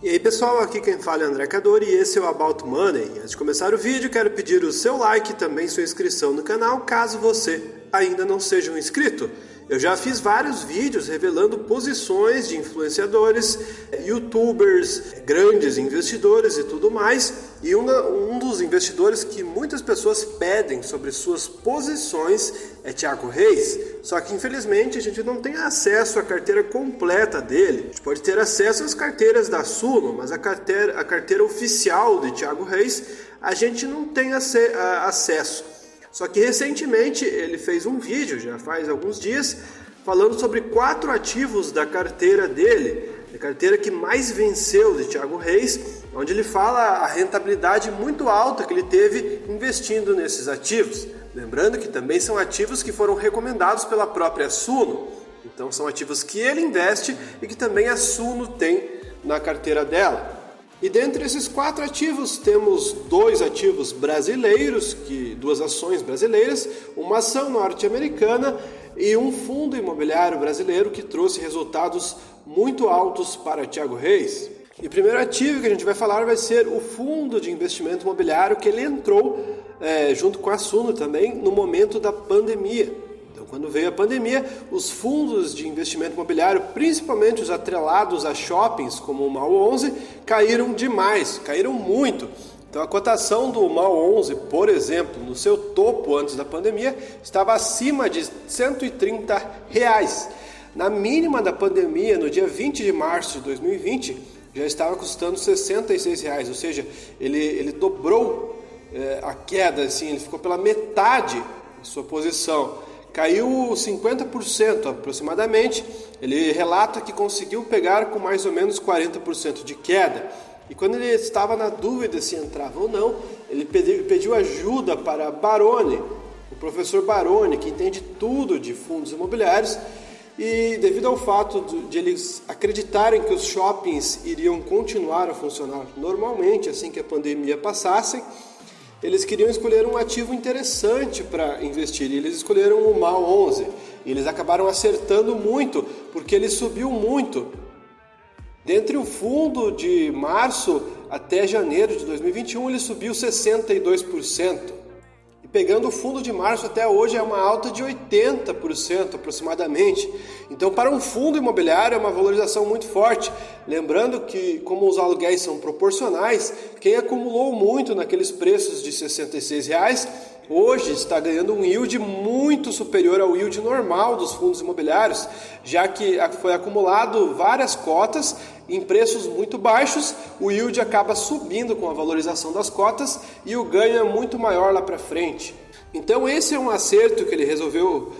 E aí pessoal, aqui quem fala é André Cadori e esse é o About Money. Antes de começar o vídeo, quero pedir o seu like e também sua inscrição no canal, caso você ainda não seja um inscrito. Eu já fiz vários vídeos revelando posições de influenciadores, youtubers, grandes investidores e tudo mais. E um dos investidores que muitas pessoas pedem sobre suas posições é Thiago Reis. Só que infelizmente a gente não tem acesso à carteira completa dele. A gente pode ter acesso às carteiras da Suno, mas a carteira oficial de Thiago Reis a gente não tem acesso. Só que recentemente ele fez um vídeo, já faz alguns dias, falando sobre 4 ativos da carteira dele, a carteira que mais venceu de Thiago Reis, onde ele fala a rentabilidade muito alta que ele teve investindo nesses ativos. Lembrando que também são ativos que foram recomendados pela própria Suno. Então são ativos que ele investe e que também a Suno tem na carteira dela. E dentre esses 4 ativos, temos 2 ativos brasileiros, 2 ações brasileiras, uma ação norte-americana e um fundo imobiliário brasileiro que trouxe resultados muito altos para Thiago Reis. E o primeiro ativo que a gente vai falar vai ser o fundo de investimento imobiliário que ele entrou junto com a Suno também no momento da pandemia. Então, quando veio a pandemia, os fundos de investimento imobiliário, principalmente os atrelados a shoppings como o MAL 11, caíram demais, caíram muito. Então, a cotação do MAL 11, por exemplo, no seu topo antes da pandemia, estava acima de R$130. Na mínima da pandemia, no dia 20 de março de 2020, já estava custando R$66, ou seja, ele dobrou a queda, assim, ele ficou pela metade da sua posição. Caiu 50% aproximadamente. Ele relata que conseguiu pegar com mais ou menos 40% de queda. E quando ele estava na dúvida se entrava ou não, ele pediu ajuda para Baroni, o professor Baroni, que entende tudo de fundos imobiliários. E devido ao fato de eles acreditarem que os shoppings iriam continuar a funcionar normalmente assim que a pandemia passasse, eles queriam escolher um ativo interessante para investir e eles escolheram o MAL 11. E eles acabaram acertando muito, porque ele subiu muito. Dentre o fundo de março até janeiro de 2021, ele subiu 62%. E pegando o fundo de março até hoje é uma alta de 80% aproximadamente. Então, para um fundo imobiliário é uma valorização muito forte. Lembrando que, como os aluguéis são proporcionais, quem acumulou muito naqueles preços de R$66, hoje está ganhando um yield muito superior ao yield normal dos fundos imobiliários, já que foi acumulado várias cotas em preços muito baixos, o yield acaba subindo com a valorização das cotas e o ganho é muito maior lá para frente. Então esse é um acerto que ele resolveu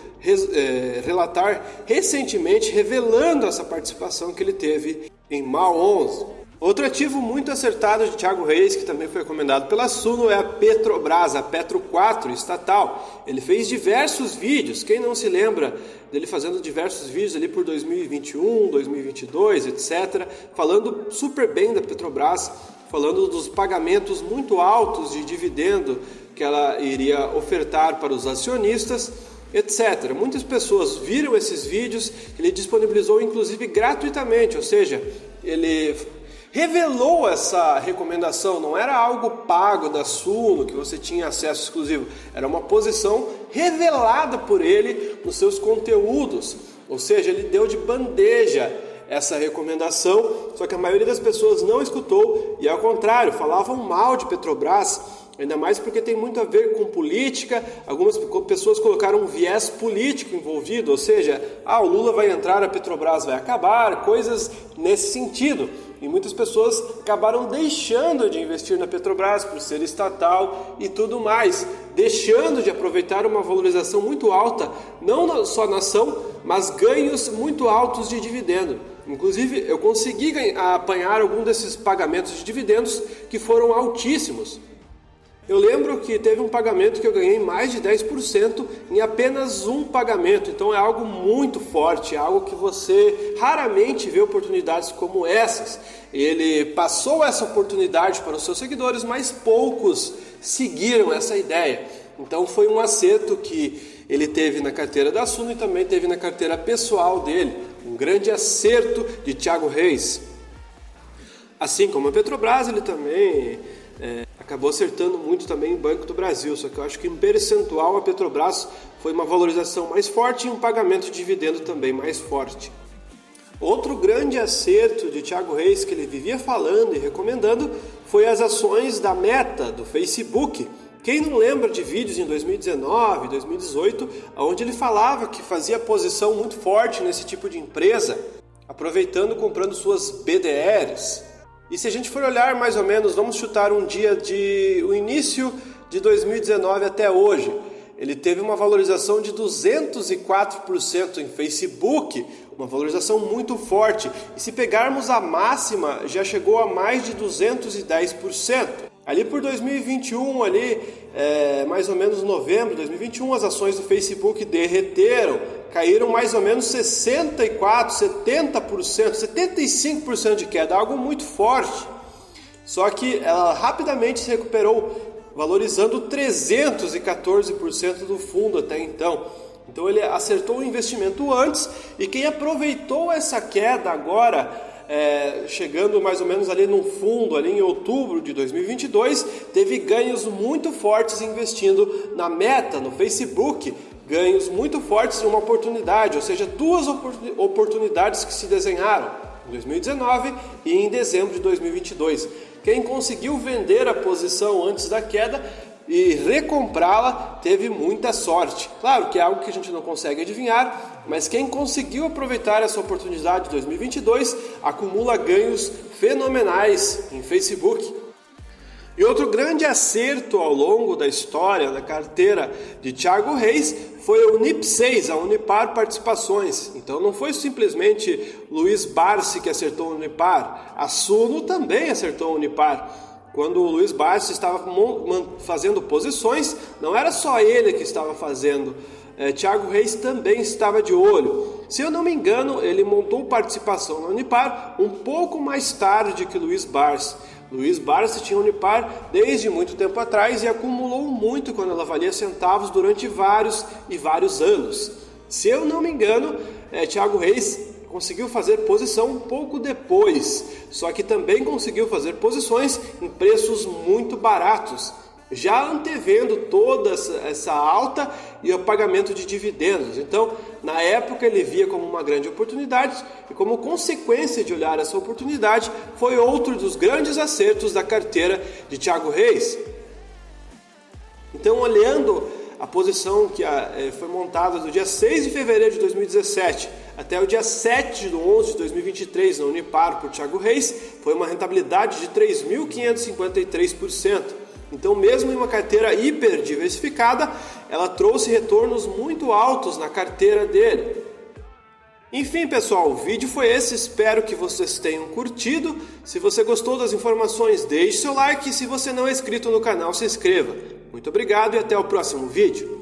relatar recentemente, revelando essa participação que ele teve em MAL 11. Outro ativo muito acertado de Thiago Reis, que também foi recomendado pela Suno, é a Petrobras, a Petro 4 estatal. Ele fez diversos vídeos, quem não se lembra dele fazendo diversos vídeos ali por 2021, 2022, etc., falando super bem da Petrobras, falando dos pagamentos muito altos de dividendo que ela iria ofertar para os acionistas, etc. Muitas pessoas viram esses vídeos, ele disponibilizou inclusive gratuitamente, ou seja, ele revelou essa recomendação, não era algo pago da Suno, que você tinha acesso exclusivo, era uma posição revelada por ele nos seus conteúdos, ou seja, ele deu de bandeja essa recomendação, só que a maioria das pessoas não escutou e ao contrário, falavam mal de Petrobras, ainda mais porque tem muito a ver com política. Algumas pessoas colocaram um viés político envolvido, ou seja, o Lula vai entrar, a Petrobras vai acabar, coisas nesse sentido. E muitas pessoas acabaram deixando de investir na Petrobras por ser estatal e tudo mais, deixando de aproveitar uma valorização muito alta, não só na ação, mas ganhos muito altos de dividendo. Inclusive, eu consegui apanhar algum desses pagamentos de dividendos que foram altíssimos. Eu lembro que teve um pagamento que eu ganhei mais de 10% em apenas um pagamento, então é algo muito forte, é algo que você raramente vê oportunidades como essas. Ele passou essa oportunidade para os seus seguidores, mas poucos seguiram essa ideia. Então foi um acerto que ele teve na carteira da Suno e também teve na carteira pessoal dele, um grande acerto de Thiago Reis. Assim como a Petrobras, ele também acabou acertando muito também o Banco do Brasil, só que eu acho que em percentual a Petrobras foi uma valorização mais forte e um pagamento de dividendo também mais forte. Outro grande acerto de Thiago Reis que ele vivia falando e recomendando foi as ações da Meta, do Facebook. Quem não lembra de vídeos em 2019, 2018, onde ele falava que fazia posição muito forte nesse tipo de empresa, aproveitando comprando suas BDRs. E se a gente for olhar mais ou menos, vamos chutar um dia o início de 2019 até hoje, ele teve uma valorização de 204% em Facebook, uma valorização muito forte. E se pegarmos a máxima, já chegou a mais de 210%. Ali por 2021, mais ou menos novembro de 2021, as ações do Facebook derreteram, caíram mais ou menos 64%, 70%, 75% de queda, algo muito forte. Só que ela rapidamente se recuperou, valorizando 314% do fundo até então. Então ele acertou o investimento antes, e quem aproveitou essa queda agora, chegando mais ou menos ali no fundo, ali em outubro de 2022, teve ganhos muito fortes investindo na Meta, no Facebook, ganhos muito fortes em uma oportunidade, ou seja, duas oportunidades que se desenharam, em 2019 e em dezembro de 2022. Quem conseguiu vender a posição antes da queda e recomprá-la teve muita sorte. Claro que é algo que a gente não consegue adivinhar, mas quem conseguiu aproveitar essa oportunidade de 2022 acumula ganhos fenomenais em Facebook. E outro grande acerto ao longo da história da carteira de Thiago Reis foi a Unip6, a Unipar Participações. Então não foi simplesmente Luiz Barsi que acertou a Unipar, a Suno também acertou a Unipar. Quando o Luiz Barsi estava fazendo posições, não era só ele que estava fazendo, Thiago Reis também estava de olho. Se eu não me engano, ele montou participação na Unipar um pouco mais tarde que Luiz Barsi. Luiz Barsi tinha Unipar desde muito tempo atrás e acumulou muito quando ela valia centavos durante vários e vários anos. Se eu não me engano, Thiago Reis conseguiu fazer posição um pouco depois, só que também conseguiu fazer posições em preços muito baratos, já antevendo toda essa alta e o pagamento de dividendos. Então, na época ele via como uma grande oportunidade e como consequência de olhar essa oportunidade, foi outro dos grandes acertos da carteira de Thiago Reis. Então, olhando a posição que foi montada do dia 6 de fevereiro de 2017 até o dia 7 de 11 de 2023 na Unipar por Thiago Reis, foi uma rentabilidade de 3.553%. Então, mesmo em uma carteira hiper diversificada, ela trouxe retornos muito altos na carteira dele. Enfim, pessoal, o vídeo foi esse, espero que vocês tenham curtido. Se você gostou das informações, deixe seu like, e se você não é inscrito no canal, se inscreva. Muito obrigado e até o próximo vídeo.